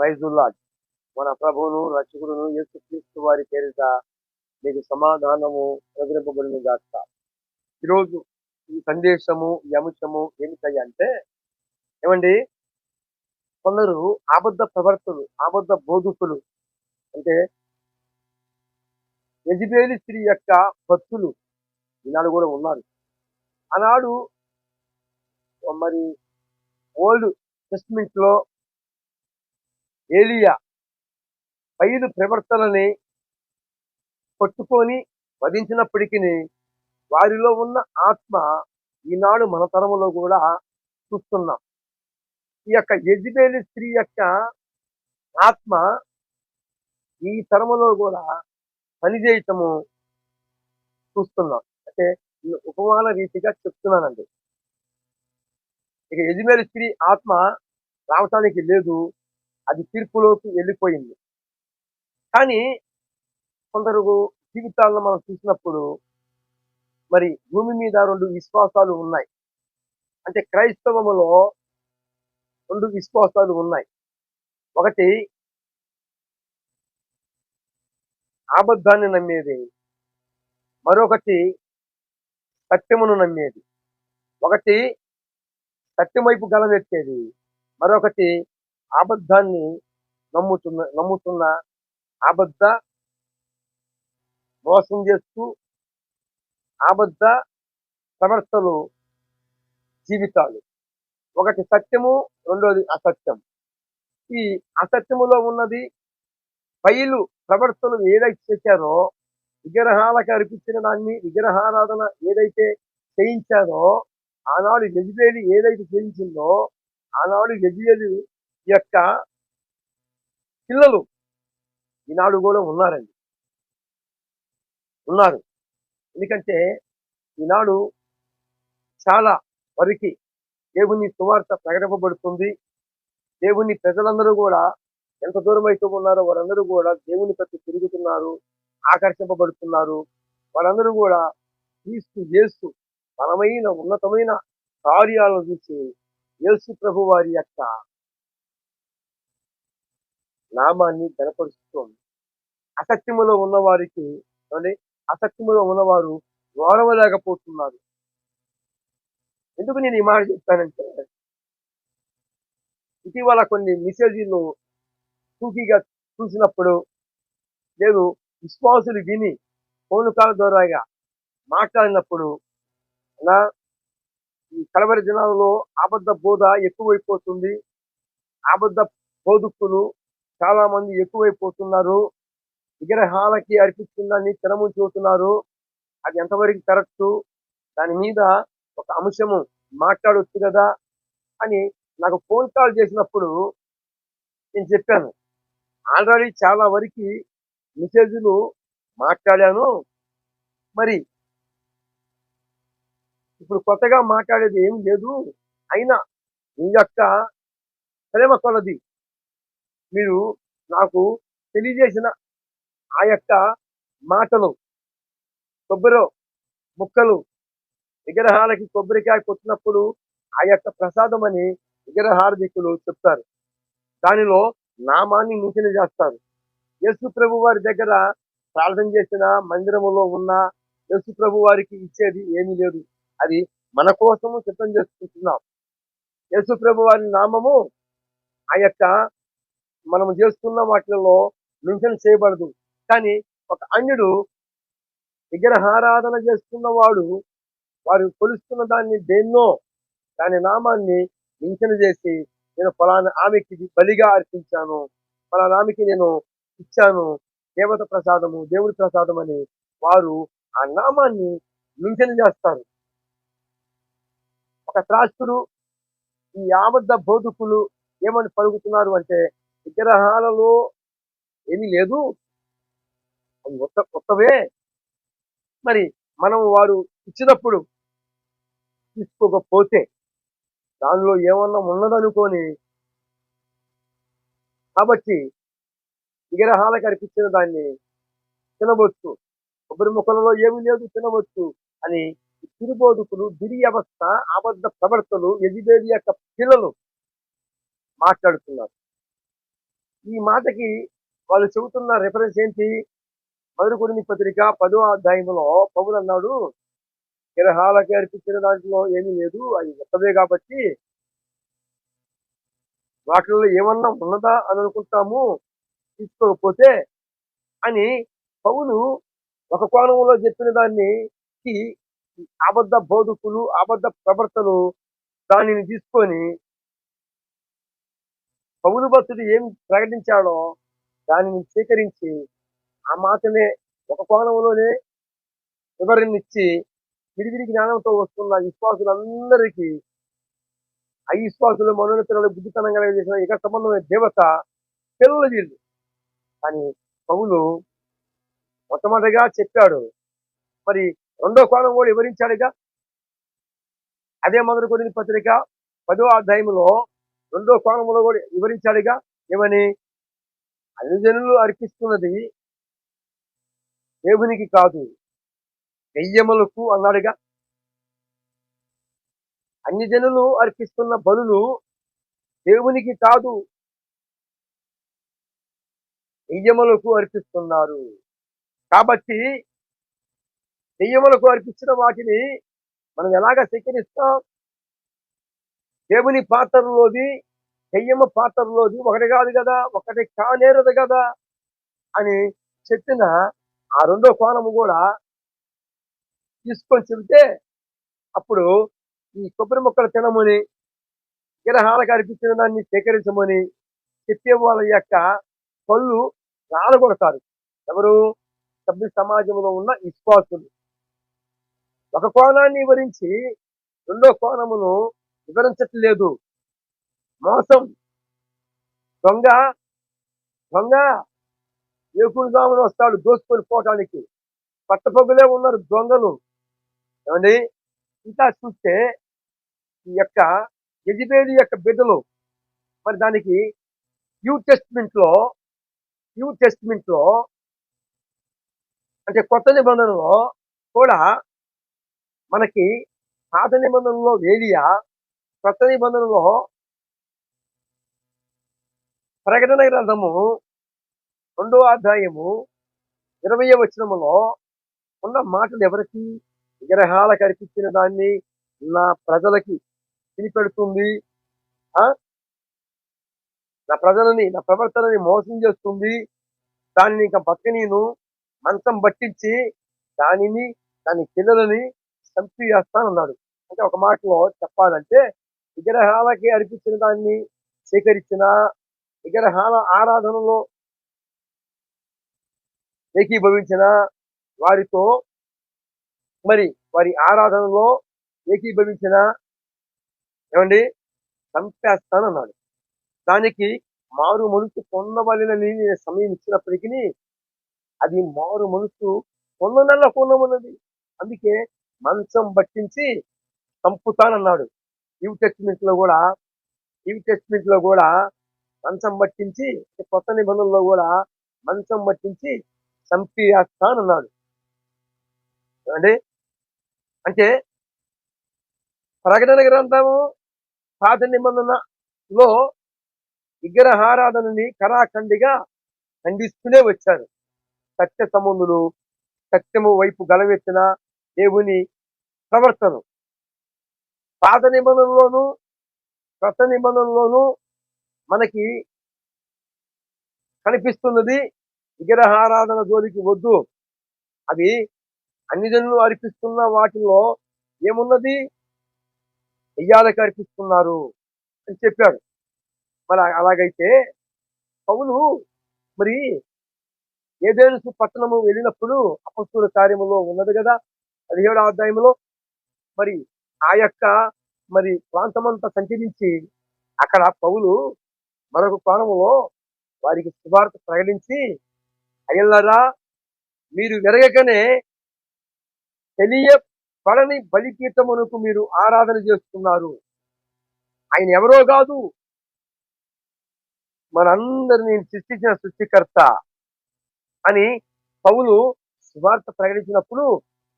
ప్రైజుల్లాహ్. మన ప్రభువును రక్షకుడును యేసుక్రీస్తు వారి పేరిట మీకు సమాధానము ప్రకటింపబడును గాక. ఈరోజు ఈ సందేశము, ఈ అంశము ఏమిటయ్యా అంటే, ఏమండి, కొందరు అబద్ధ ప్రవర్తలు, అబద్ధ బోధకులు, అంటే యెజబెలి స్త్రీ యొక్క భక్తులు ఈనాడు కూడా ఉన్నారు. ఆనాడు మరి ఓల్డ్ టెస్టమెంట్ లో ఏలియా 5 ప్రవర్తనని పట్టుకొని వధించినప్పటికీ వారిలో ఉన్న ఆత్మ ఈనాడు మన తరములో కూడా చూస్తున్నాం. ఈ యొక్క యెజబెలి స్త్రీ యొక్క ఆత్మ ఈ తరములో కూడా పనిచేయటము చూస్తున్నాం. అంటే ఉపమాన రీతిగా చెప్తున్నానండి. ఇక యెజబెలి స్త్రీ ఆత్మ రావటానికి లేదు, అది తీర్పులోకి వెళ్ళిపోయింది. కానీ కొందరు జీవితాలను మనం చూసినప్పుడు మరి భూమి మీద 2 విశ్వాసాలు ఉన్నాయి. అంటే క్రైస్తవములో 2 విశ్వాసాలు ఉన్నాయి. ఒకటి అబద్ధాన్ని నమ్మేది, మరొకటి సత్యమును నమ్మేది. ఒకటి సత్యం వైపు గలమెత్తేది, మరొకటి అబద్ధాన్ని నమ్ముతున్న అబద్ధ మోసం చేస్తూ అబద్ధ ప్రవర్తలు జీవితాలు. ఒకటి సత్యము, రెండోది అసత్యం. ఈ అసత్యములో ఉన్నది బయలు ప్రవర్తనలు ఏదైతే చేశారో, విగ్రహాలకు అర్పించిన దాన్ని, విగ్రహారాధన ఏదైతే చేయించారో, ఆనాడు యెజబెలి ఏదైతే చేయించిందో, ఆనాడు యెజబెలి యొక్క పిల్లలు ఈనాడు కూడా ఉన్నారు. ఎందుకంటే ఈనాడు చాలా వరకు దేవుని సువార్త ప్రకటింపబడుతుంది. దేవుని ప్రజలందరూ కూడా ఎంత దూరం అయితే ఉన్నారో వారందరూ కూడా దేవుని ప్రతి తిరుగుతున్నారు, ఆకర్షింపబడుతున్నారు. వారందరూ కూడా క్రీస్తు యేసు బలమైన ఉన్నతమైన కార్యాలను చూసి యేసు ప్రభు వారి యొక్క నామాన్ని గణపరుస్తుంది. అసత్యములో ఉన్నవారికి, అసత్యములో ఉన్నవారు ఓర్వలేకపోతున్నారు. ఎందుకు నేను ఈ మాట చెప్తానంటే, ఇటీవల కొన్ని మెసేజీలు టూకీగా చూసినప్పుడు, లేదు విశ్వాసులు విని ఫోన్ కాల్ ద్వారాగా మాట్లాడినప్పుడు, ఈ కడవరి దినాలలో అబద్ధ బోధ ఎక్కువైపోతుంది, అబద్ధ బోధకులు చాలా మంది ఎక్కువైపోతున్నారు, విగ్రహాలకి అర్పించిందని తినము చూస్తున్నారు. అది ఎంతవరకు కరెక్టు, దాని మీద ఒక అంశము మాట్లాడొచ్చు కదా అని నాకు ఫోన్ కాల్ చేసినప్పుడు నేను చెప్పాను. ఆల్రెడీ చాలా వరకు మెసేజ్లు మాట్లాడాను, మరి ఇప్పుడు కొత్తగా మాట్లాడేది ఏం లేదు. అయినా మీ యొక్క ప్రేమ కొలది మీరు నాకు తెలియజేసిన ఆ యొక్క మాటలు, కొబ్బరి ముక్కలు విగ్రహాలకి కొబ్బరికాయ కొట్టినప్పుడు ఆ యొక్క ప్రసాదం అని విగ్రహార్థికులు చెప్తారు. దానిలో నామాన్ని నించన చేస్తారు. యేసు ప్రభు వారి దగ్గర ప్రార్థన చేసిన మందిరములో ఉన్న యేసు ప్రభు వారికి ఇచ్చేది ఏమీ లేదు. అది మన కోసము సిద్ధం చేసుకుంటున్నాం. యేసు ప్రభు వారి నామము ఆ యొక్క మనము చేస్తున్న వాటిలో మెన్షన్ చేయబడదు. కానీ ఒక అన్యుడు విగ్రహారాధన చేస్తున్నవాడు వారు కొలుస్తున్న దాన్ని దేన్నో దాని నామాన్ని మెన్షన్ చేసి, నేను ఫలానా ఆమెకి బలిగా అర్పించాను, ఫలానా ఆమెకి నేను ఇచ్చాను దేవత ప్రసాదము, దేవుడి ప్రసాదం అని వారు ఆ నామాన్ని మెన్షన్ చేస్తారు. ఒక త్రాస్తుడు ఈ అబద్ధ బోధకులు ఏమని పలుకుతున్నారు అంటే, విగ్రహాలలో ఏమీ లేదు, అవి కొత్తవే, మరి మనం వారు ఇచ్చినప్పుడు తీసుకోకపోతే దానిలో ఏమన్నా ఉన్నదనుకొని, కాబట్టి విగ్రహాలకు అర్పించిన దాన్ని తినవచ్చు, కొబ్బరి ముక్కలలో ఏమీ లేదు తినవచ్చు అని తిరుబోధకులు, దురి అవస్థ, అబద్ధ ప్రవర్తలు, యెజబెలి యొక్క పిల్లలు మాట్లాడుతున్నారు. ఈ మాటకి వాళ్ళు చెబుతున్న రిఫరెన్స్ ఏంటి? 1 కొరింథీ పత్రిక 10వ అధ్యాయంలో పౌలు అన్నాడు, విగ్రహాలకి అర్పించిన దాంట్లో ఏమీ లేదు, అది గొప్పవే కాబట్టి వాటిల్లో ఏమన్నా ఉన్నదా అని అనుకుంటాము, తీసుకోకపోతే అని పౌలు ఒక కోణంలో చెప్పిన దాన్ని ఈ అబద్ధ బోధకులు, అబద్ధ ప్రవర్తలు దానిని తీసుకొని పౌలు భక్తుడు ఏం ప్రకటించాడో దానిని స్వీకరించి ఆ మాటనే ఒక కోణంలోనే వివరణిచ్చి విడివిడి జ్ఞానంతో వస్తున్న విశ్వాసులందరికీ అవిశ్వాసులు మనోన్నతుల బుద్ధితనం కలిగజేసిన ఇక సంబంధమైన దేవత పిల్లలు వీళ్ళు. కానీ పౌలు మొట్టమొదటిగా చెప్పాడు, మరి రెండో కోణం కూడా వివరించాడుగా. అదే 1 కొరింథీ పత్రిక 10వ అధ్యాయంలో రెండో కోణంలో కూడా వివరించాడుగా. ఏమని? అన్యజనులు అర్పిస్తున్నది దేవునికి కాదు, దెయ్యములకు అన్నాడుగా. అన్యజనులు అర్పిస్తున్న బలులు దేవునికి కాదు, దెయ్యములకు అర్పిస్తున్నారు. కాబట్టి దెయ్యములకు అర్పించిన వాటిని మనం ఎలాగ స్వీకరిస్తాం? దేవుని పాత్రలోది దెయ్యమ పాత్రలోది ఒకటి కాదు కదా, ఒకటి కానేరదు కదా అని చెప్పిన ఆ రెండో కోణము కూడా తీసుకొని చెబితే అప్పుడు ఈ కొబ్బరి మొక్కలు తినమని, విగ్రహాలకు అర్పించిన దాన్ని స్వీకరించమని చెప్పే వాళ్ళ యొక్క కళ్ళు రాలగొడతారు. ఎవరు? సభ్య సమాజంలో ఉన్న విశ్వాసులు. ఒక కోణాన్ని వివరించి రెండో కోణమును వివరించట్లేదు. మోసం, దొంగ దొంగ ఏకుడుగామును వస్తాడు దోసుకొని పోవటానికి. పట్టపొగులే ఉన్నారు దొంగలు. ఏమండి? ఇంకా చూస్తే ఈ యొక్క యెజబెలు యొక్క బిడ్డలు, మరి దానికి న్యూ టెస్ట్మెంట్ లో అంటే కొత్త నిబంధనలో కూడా మనకి పాత నిబంధనలో ఏలియా, కొత్త నిబంధనలో ప్రకటన గ్రంథము 2వ అధ్యాయము 20వ వచనములో ఉన్న మాటలు ఎవరికి? విగ్రహాలకు అర్పించిన దాన్ని నా ప్రజలకి తినిపెడుతుంది, నా ప్రజలని, నా ప్రవర్తనని మోసం చేస్తుంది, దానిని ఇంకా బతకనీను, మంచం పట్టించి దానిని, దాని పిల్లలని చంపివేస్తానన్నాడు. అంటే ఒక మాటలో చెప్పాలంటే విగ్రహాలకి అర్పించిన దాన్ని స్వీకరించిన, విగ్రహాల ఆరాధనలో ఏకీభవించిన వారితో, మరి వారి ఆరాధనలో ఏకీభవించిన ఏమండి చంపేస్తానన్నాడు. దానికి మారు మనసు పొందవలెనని సమయం ఇచ్చినప్పటికీ అది మారు మనసు పొందనల్లా పొందమన్నది. అందుకే మంచం పట్టించి చంపుతానన్నాడు. న్యూ టెస్టిమెంట్ లో కూడా మంచం పట్టించి, కొత్త నిబంధనలో కూడా మంచం పట్టించి చంపేస్తానన్నాడు. ఏమండి? అంటే ప్రకటన గ్రంథము పాత నిబంధనలో విగ్రహారాధనని కరాఖండిగా ఖండిస్తూనే వచ్చారు. సత్య సంబంధులు, సత్యము వైపు గలవెత్తిన దేవుని ప్రవర్తన పాత నిబంధనలోను కొత్త నిబంధనలోను మనకి కనిపిస్తున్నది. విగ్రహారాధన జోలికి వద్దు, అవి అన్ని జనులు అర్పిస్తున్న వాటిలో ఏమున్నది? దెయ్యాలకు అర్పిస్తున్నారు అని చెప్పాడు. మరి అలాగైతే పౌలు మరి ఏదెన్సు పట్టణము వెళ్ళినప్పుడు అపొస్తలుల కార్యములో ఉన్నది కదా 17వ అధ్యాయంలో, మరి ఆ యొక్క మరి ప్రాంతమంతా సంచరించి అక్కడ పౌలు మరొక కోణములో వారికి సువార్త ప్రకటించి, అయ్యలారా మీరు విరగకనే తెలియపడని బలిపీఠమునకు మీరు ఆరాధన చేస్తున్నారు, ఆయన ఎవరో కాదు, మనందరినీ సృష్టించిన సృష్టికర్త అని పౌలు సువార్త ప్రకటించినప్పుడు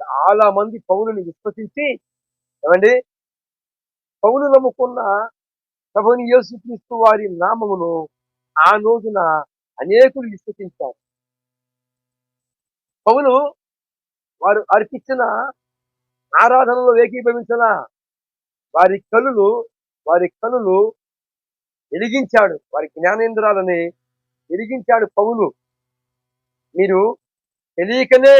చాలా మంది పౌలుని విశ్వసించి, ఏమండి పౌలు నమ్ముకున్న ప్రభుని యేసుక్రీస్తు వారి నామమును ఆ రోజున అనేకులు విశ్వసించారు. పౌలు వారు అర్పించిన ఆరాధనలో ఏకీభవించిన వారి కనులు వారి కనులు వెలిగించాడు. వారి జ్ఞానేంద్రాలని వెలిగించాడు పౌలు. మీరు తెలియకనే,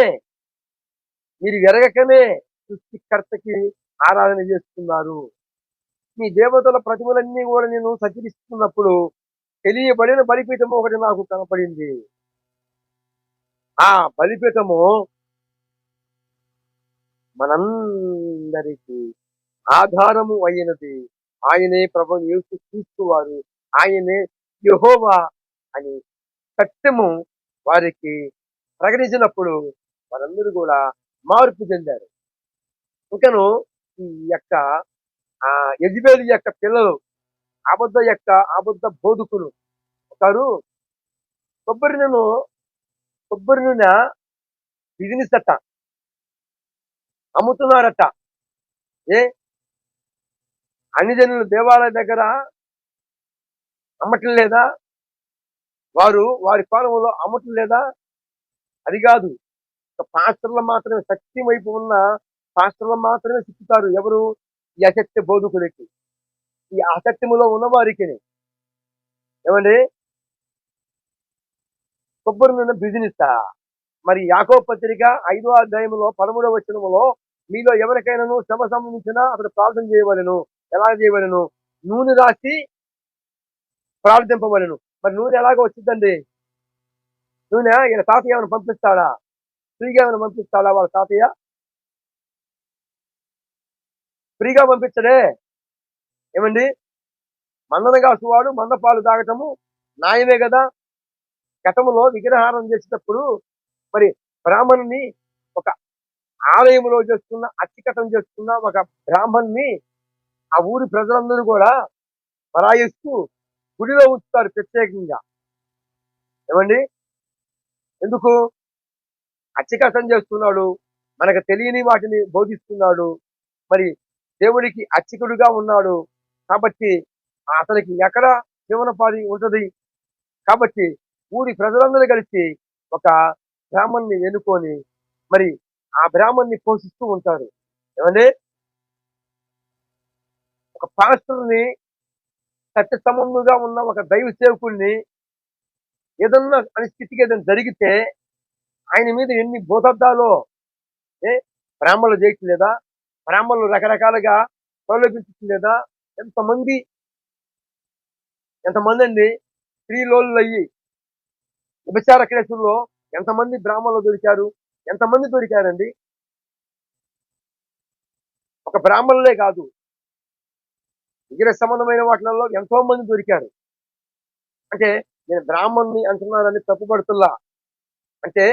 మీరు ఎరగకనే సృష్టికర్తకి ఆరాధన చేస్తున్నారు. మీ దేవతల ప్రతిమలన్నీ కూడా నేను సంచరిస్తున్నప్పుడు తెలియబడిన బలిపీఠము ఒకటి నాకు కనపడింది. ఆ బలిపీఠము మనందరికీ ఆధారము అయినది. ఆయనే ప్రభువు యేసు క్రీస్తు వారు, ఆయనే యెహోవా అని సత్యము వారికి ప్రకటించినప్పుడు వారందరూ కూడా మార్పు చెందారు. ఇంకను ఈ యొక్క యెజబెలు యొక్క పిల్లలు అబద్ధ బోధకులు ఒకరు కొబ్బరి నూనె బిజినెస్ అట్ట అమ్ముతున్నారట. ఏ అన్ని జనులు దేవాలయ దగ్గర అమ్మటం లేదా? వారి కోణంలో అమ్మటం లేదా? అది కాదు. పాస్టర్లు మాత్రమే, సత్యం వైపు ఉన్న పాస్టర్లు మాత్రమే చిక్కుతారు. ఎవరు? ఈ అసత్య బోధకులకి, ఈ అసత్యములో ఉన్న వారికి. ఏమండి? కొబ్బరి నూనె బిజినెస్. మరి యాకోబు పత్రిక 5వ అధ్యాయంలో 13వ వచనములో మీలో ఎవరికైనాను శ్రమ సంబంధించినా అతడు ప్రార్థన చేయవలెను. ఎలా చేయవలెను? నూనె రాసి ప్రార్థింపవలెను. మరి నూనె ఎలాగో వచ్చిందండి? నూనె ఈయన తాతయ్య ఏమైనా పంపిస్తాడా? ఫ్రీగా ఏమైనా పంపిస్తాడా వాళ్ళ తాతయ్య? ఫ్రీగా పంపించడే. ఏమండి? మందన కాసువాడు మందపాలు తాగటము న్యాయమే కదా. గతంలో విగ్రహారం చేసేటప్పుడు మరి బ్రాహ్మణుని, ఒక ఆలయంలో చేస్తున్న అత్తికటం చేస్తున్న ఒక బ్రాహ్మణ్ణి ఆ ఊరి ప్రజలందరూ కూడా పరాయిస్తూ గుడిలో ఉంచుతారు ప్రత్యేకంగా. ఏమండి? ఎందుకు? అత్తికటం చేస్తున్నాడు, మనకు తెలియని వాటిని బోధిస్తున్నాడు, మరి దేవుడికి అర్చకుడుగా ఉన్నాడు కాబట్టి అతనికి ఎక్కడ జీవనోపాధి ఉంటది. కాబట్టి ఊరి ప్రజలందరూ కలిసి ఒక బ్రాహ్మణ్ణి ఎన్నుకొని మరి ఆ బ్రాహ్మణ్ణి పోషిస్తూ ఉంటారు. ఏమండి? ఒక పాస్టర్ని, సత్య సంబంధుగా ఉన్న ఒక దైవ సేవకుడిని ఏదన్నా పరిస్థితికి ఏదైనా జరిగితే ఆయన మీద ఎన్ని భూతద్దాలో బ్రాహ్మణులు చేయట్లేదా? బ్రాహ్మణులు రకరకాలుగా ప్రలోభించలేదా? ఎంతమంది అండి స్త్రీలోళ్ళు అయ్యి వ్యభిచార కేసుల్లో ఎంతమంది బ్రాహ్మణులు దొరికారు? ఎంతమంది దొరికారండి? ఒక బ్రాహ్మణులే కాదు, విగ్రహ సంబంధమైన వాటిలలో ఎంతో మంది దొరికారు. అంటే నేను బ్రాహ్మణ్ణి అంటున్నానని తప్పుపడుతున్నా. అంటే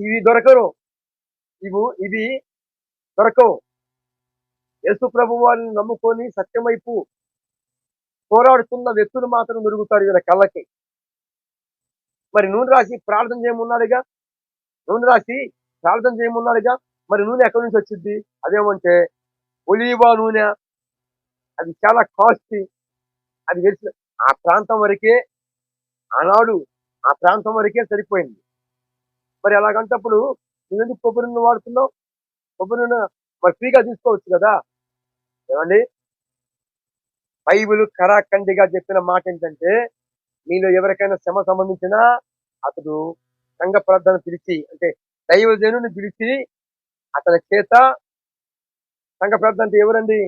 ఇవి దొరకరు, ఇవి దొరకవు. యేసు ప్రభు వారిని నమ్ముకొని సత్యం వైపు పోరాడుతున్న వ్యక్తులు మాత్రం దొరుకుతారు వీళ్ళ కళ్ళకి. మరి నూనె రాసి ప్రార్థన చేయమన్నాడుగా, మరి నూనె ఎక్కడి నుంచి వచ్చింది? అదేమంటే ఒలీవా నూనె. అది చాలా కాస్ట్లీ. అది తెలిసిన ఆ ప్రాంతం వరకే, ఆనాడు ఆ ప్రాంతం వరకే సరిపోయింది. మరి అలాగంటప్పుడు నువ్వెందుకు కొబ్బరి నూనె వాడుతున్నావు? కొబ్బరి నూనె మరి ఫ్రీగా తీసుకోవచ్చు కదా. ఏమండి? బైబిల్ కరాఖండిగా చెప్పిన మాట ఏంటంటే, మీలో ఎవరికైనా శ్రమ సంబంధించినా అతడు సంఘ ప్రార్థన పిలిచి, అంటే దైవజనుని పిలిచి అతని చేత సంఘ ప్రార్థన అంటే ఎవరండి?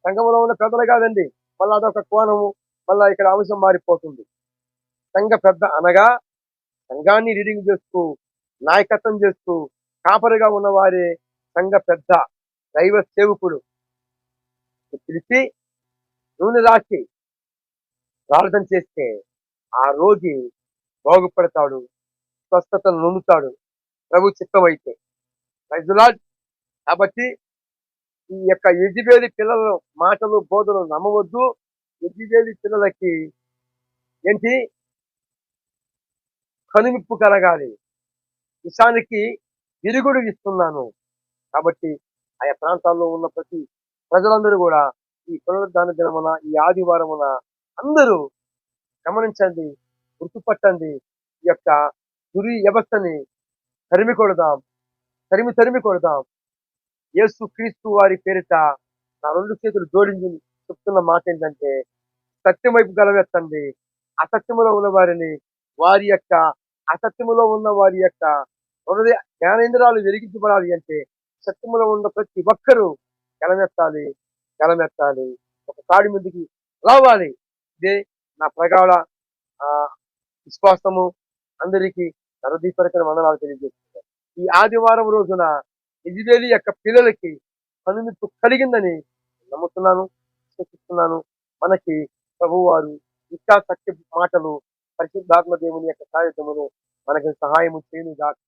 సంఘంలో ఉన్న పెద్దలు కాదండి. మళ్ళీ అదొక కోణము, మళ్ళా ఇక్కడ అంశం మారిపోతుంది. సంఘ పెద్ద అనగా సంఘాన్ని రీడింగ్ చేస్తూ, నాయకత్వం చేస్తూ, కాపరిగా ఉన్నవారే సంఘ పెద్ద, దైవ సేవకుడు. పిలిచి నూనె రాసి ప్రార్థన చేస్తే ఆ రోగి బాగుపడతాడు, స్వస్థతను నొందుతాడు, ప్రభు చిత్తమైతే. కాబట్టి ఈ యొక్క యెజబెలు పిల్లల మాటలు, బోధనలు నమ్మవద్దు. యెజబెలు పిల్లలకి ఏంటి? కనువిప్పు కలగాలి. విషానికి విరుగుడు ఇస్తున్నాను. కాబట్టి ఆయా ప్రాంతాల్లో ఉన్న ప్రతి ప్రజలందరూ కూడా ఈ పునరుద్ధాన దినమున, ఈ ఆదివారమున అందరూ గమనించండి, గుర్తుపట్టండి. ఈ యొక్క దురి వ్యవస్థని తరిమి కొడదాం, తరిమి కొడదాం. యేసు క్రీస్తు వారి పేరిట నా 2 చేతులు జోడించి చెప్తున్న మాట ఏంటంటే, సత్యం వైపు గలవెత్తండి. అసత్యములో ఉన్న వారిని, వారి యొక్క అసత్యములో ఉన్న వారి యొక్క హృదయ జ్ఞానేంద్రియాలు వెలిగించబడాలి అంటే సత్యములో ఉన్న ప్రతి ఒక్కరూ గలమెత్తాలి, గలమెత్తాలి. ఒక తాడి ముందుకి రావాలి. ఇదే నా ప్రగాఢ ఆ, విశ్వాసము. అందరికీ నరదీపరికర వందనాలు తెలియజేస్తున్నాను. ఈ ఆదివారం రోజున ఇజ్రాయేలు యొక్క పిల్లలకి కనువిప్పు కలిగిందని నమ్ముతున్నాను, విశ్వసిస్తున్నాను. మనకి ప్రభువారు ఇంకా సత్య మాటలు పరిశుద్ధాత్మ దేవుని యొక్క సాయుధమును మనకి సహాయము చేయను గాక.